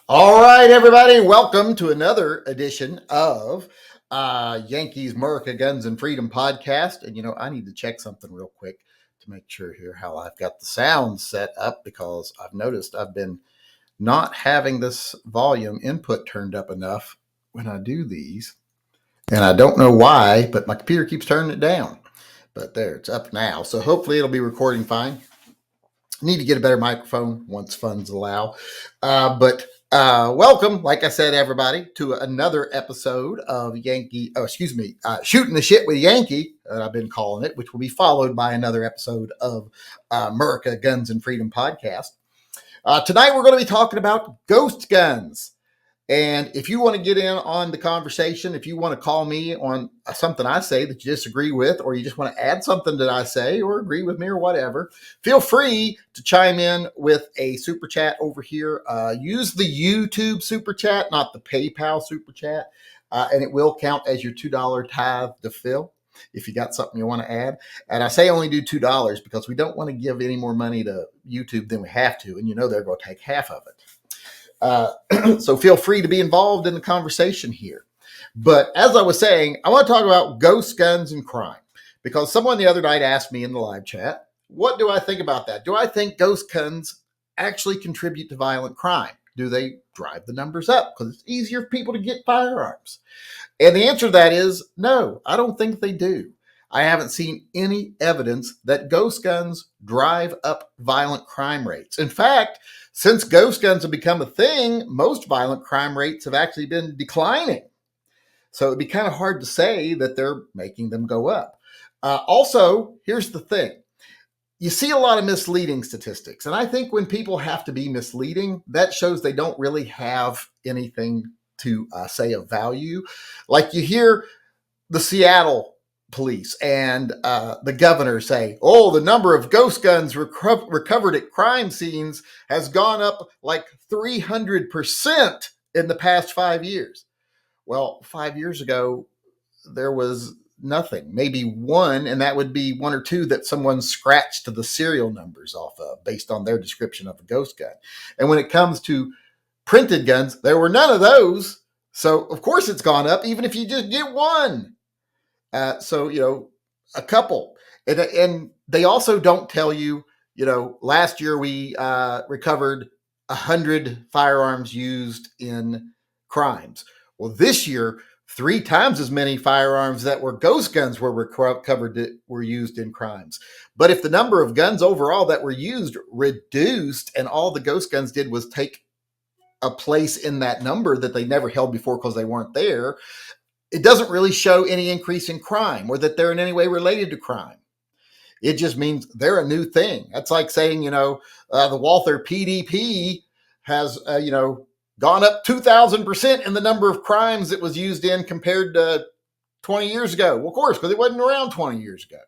All right, everybody, welcome to another edition of Yankees, America, Guns, and Freedom podcast. And, I need to check something real quick to make sure here how I've got the sound set up because I've noticed I've been not having this volume input turned up enough when I do these. And I don't know why, but my computer keeps turning it down. But there, it's up now. So hopefully it'll be recording fine. Need to get a better microphone once funds allow. But welcome, like I said, everybody, to another episode of Shooting the Shit with Yankee, I've been calling it, which will be followed by another episode of America, Guns, and Freedom podcast. Tonight, we're going to be talking about ghost guns. And if you want to get in on the conversation, if you want to call me on something I say that you disagree with, or you just want to add something that I say or agree with me or whatever, feel free to chime in with a super chat over here. Use the YouTube super chat, not the PayPal super chat, and it will count as your $2 tithe to Phil if you got something you want to add. And I say only do $2 because we don't want to give any more money to YouTube than we have to, and they're going to take half of it. So feel free to be involved in the conversation here. But as I was saying, I want to talk about ghost guns and crime because someone the other night asked me in the live chat, what do I think about that? Do I think ghost guns actually contribute to violent crime? Do they drive the numbers up because it's easier for people to get firearms? And the answer to that is no, I don't think they do. I haven't seen any evidence that ghost guns drive up violent crime rates. In fact, since ghost guns have become a thing, most violent crime rates have actually been declining. So it'd be kind of hard to say that they're making them go up. Also, here's the thing. You see a lot of misleading statistics. And I think when people have to be misleading, that shows they don't really have anything to say of value. Like you hear the Seattle police and the governor say, the number of ghost guns recovered at crime scenes has gone up like 300% in the past 5 years. Well, 5 years ago, there was nothing, maybe one, and that would be one or two that someone scratched the serial numbers off of based on their description of a ghost gun. And when it comes to printed guns, there were none of those. So, of course, it's gone up, even if you just get one. A couple. And they also don't tell you, last year we recovered 100 firearms used in crimes. Well, this year, 3 times as many firearms that were ghost guns were recovered that were used in crimes. But if the number of guns overall that were used reduced and all the ghost guns did was take a place in that number that they never held before because they weren't there, it doesn't really show any increase in crime or that they're in any way related to crime. It just means they're a new thing. That's like saying, the Walther PDP has, gone up 2,000% in the number of crimes it was used in compared to 20 years ago. Well, of course, because it wasn't around 20 years ago.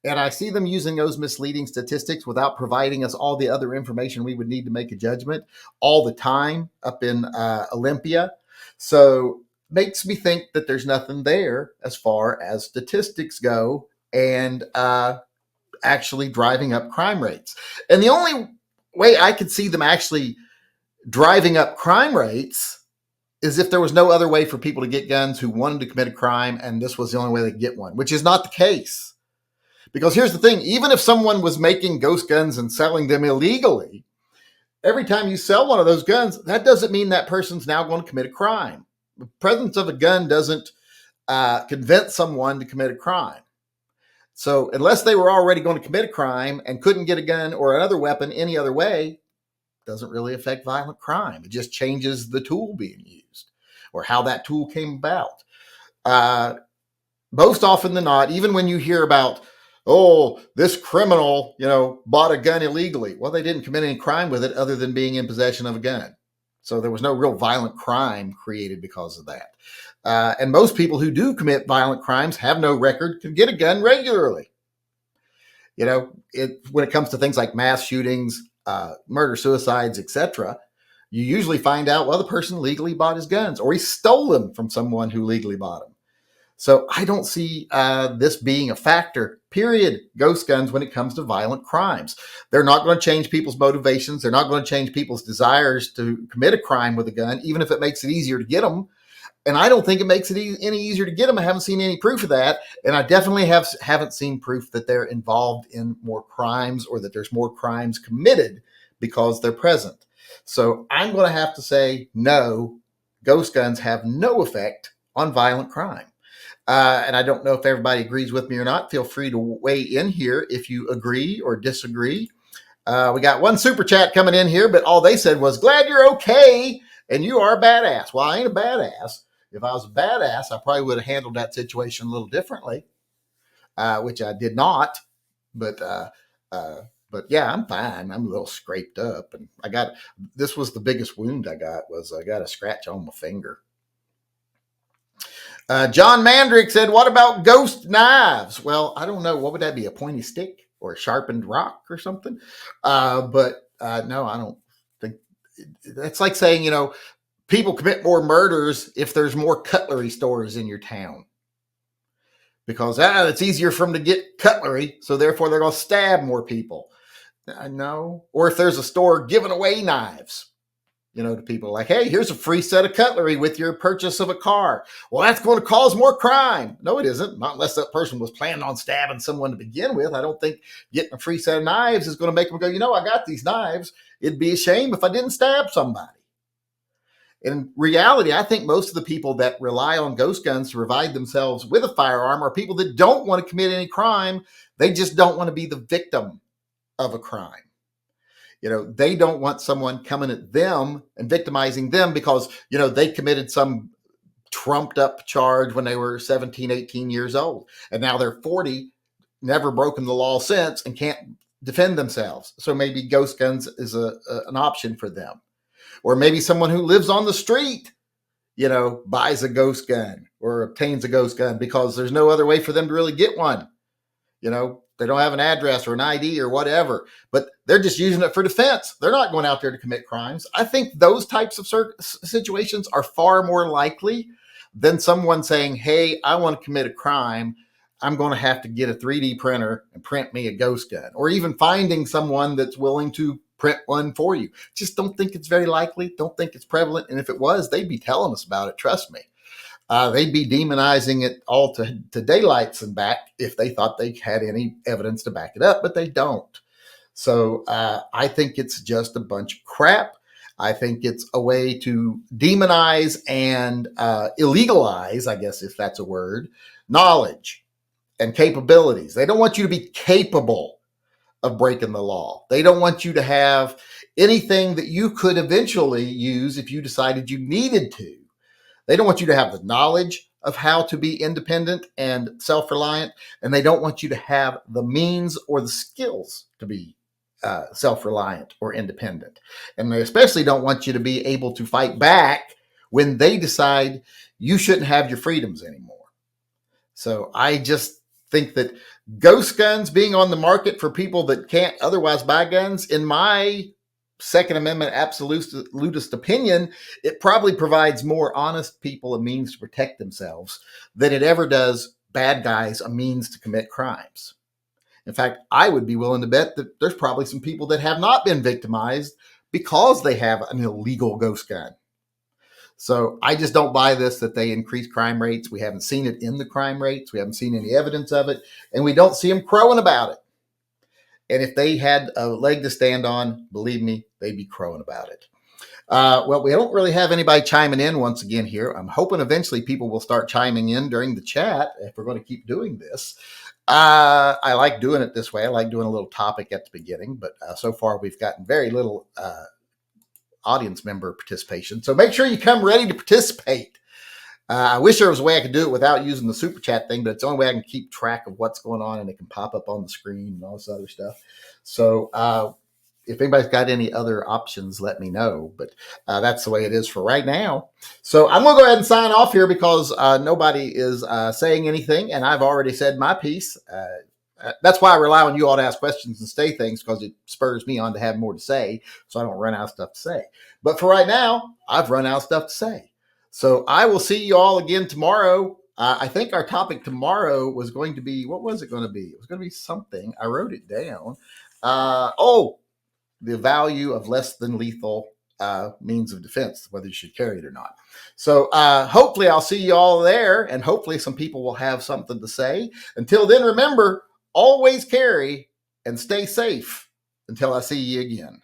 And I see them using those misleading statistics without providing us all the other information we would need to make a judgment all the time up in Olympia. So makes me think that there's nothing there as far as statistics go and actually driving up crime rates. And the only way I could see them actually driving up crime rates is if there was no other way for people to get guns who wanted to commit a crime and this was the only way they could get one, which is not the case. Because here's the thing, even if someone was making ghost guns and selling them illegally, every time you sell one of those guns, that doesn't mean that person's now going to commit a crime. The presence of a gun doesn't convince someone to commit a crime. So unless they were already going to commit a crime and couldn't get a gun or another weapon any other way, it doesn't really affect violent crime. It just changes the tool being used or how that tool came about. Most often than not, even when you hear about, this criminal, bought a gun illegally. Well, they didn't commit any crime with it other than being in possession of a gun. So there was no real violent crime created because of that. And most people who do commit violent crimes have no record, can get a gun regularly. When it comes to things like mass shootings, murder, suicides, etc., you usually find out, the person legally bought his guns or he stole them from someone who legally bought them. So I don't see this being a factor. period, ghost guns when it comes to violent crimes. They're not going to change people's motivations. They're not going to change people's desires to commit a crime with a gun, even if it makes it easier to get them. And I don't think it makes it any easier to get them. I haven't seen any proof of that. And I definitely haven't seen proof that they're involved in more crimes or that there's more crimes committed because they're present. So I'm going to have to say, no, ghost guns have no effect on violent crime. And I don't know if everybody agrees with me or not. Feel free to weigh in here if you agree or disagree. We got one super chat coming in here, but all they said was, glad you're okay and you are a badass. Well, I ain't a badass. If I was a badass, I probably would have handled that situation a little differently, which I did not. But yeah, I'm fine. I'm a little scraped up, and this was the biggest wound I got a scratch on my finger. John Mandrick said, what about ghost knives? Well, I don't know. What would that be? A pointy stick or a sharpened rock or something? But no, I don't think that's like saying, people commit more murders if there's more cutlery stores in your town. Because it's easier for them to get cutlery, so therefore they're going to stab more people. No. Or if there's a store giving away knives, to people like, hey, here's a free set of cutlery with your purchase of a car. Well, that's going to cause more crime. No, it isn't. Not unless that person was planning on stabbing someone to begin with. I don't think getting a free set of knives is going to make them go, I got these knives. It'd be a shame if I didn't stab somebody. In reality, I think most of the people that rely on ghost guns to provide themselves with a firearm are people that don't want to commit any crime. They just don't want to be the victim of a crime. They don't want someone coming at them and victimizing them because, they committed some trumped up charge when they were 17, 18 years old. And now they're 40, never broken the law since, and can't defend themselves. So maybe ghost guns is an option for them. Or maybe someone who lives on the street, buys a ghost gun or obtains a ghost gun because there's no other way for them to really get one. They don't have an address or an ID or whatever, but they're just using it for defense. They're not going out there to commit crimes. I think those types of situations are far more likely than someone saying, hey, I want to commit a crime. I'm going to have to get a 3D printer and print me a ghost gun, or even finding someone that's willing to print one for you. Just don't think it's very likely. Don't think it's prevalent. And if it was, they'd be telling us about it. Trust me. They'd be demonizing it all to daylights and back if they thought they had any evidence to back it up, but they don't. So I think it's just a bunch of crap. I think it's a way to demonize and illegalize, I guess, if that's a word, knowledge and capabilities. They don't want you to be capable of breaking the law. They don't want you to have anything that you could eventually use if you decided you needed to. They don't want you to have the knowledge of how to be independent and self-reliant, and they don't want you to have the means or the skills to be self-reliant or independent. And they especially don't want you to be able to fight back when they decide you shouldn't have your freedoms anymore. So I just think that ghost guns being on the market for people that can't otherwise buy guns, in my Second Amendment absolutist opinion, it probably provides more honest people a means to protect themselves than it ever does bad guys a means to commit crimes. In fact, I would be willing to bet that there's probably some people that have not been victimized because they have an illegal ghost gun. So I just don't buy this, that they increase crime rates. We haven't seen it in the crime rates. We haven't seen any evidence of it. And we don't see them crowing about it. And if they had a leg to stand on, believe me, they'd be crowing about it. Well, we don't really have anybody chiming in once again here. I'm hoping eventually people will start chiming in during the chat if we're going to keep doing this. I like doing it this way. I like doing a little topic at the beginning, but so far we've gotten very little audience member participation. So make sure you come ready to participate. I wish there was a way I could do it without using the super chat thing, but it's the only way I can keep track of what's going on, and it can pop up on the screen and all this other stuff. So if anybody's got any other options, let me know. But that's the way it is for right now. So I'm going to go ahead and sign off here because nobody is saying anything, and I've already said my piece. That's why I rely on you all to ask questions and say things, because it spurs me on to have more to say so I don't run out of stuff to say. But for right now, I've run out of stuff to say. So I will see you all again tomorrow. I think our topic tomorrow was going to be, what was it going to be? It was going to be something. I wrote it down. The value of less than lethal means of defense, whether you should carry it or not. So hopefully I'll see you all there, and hopefully some people will have something to say. Until then, remember, always carry and stay safe until I see you again.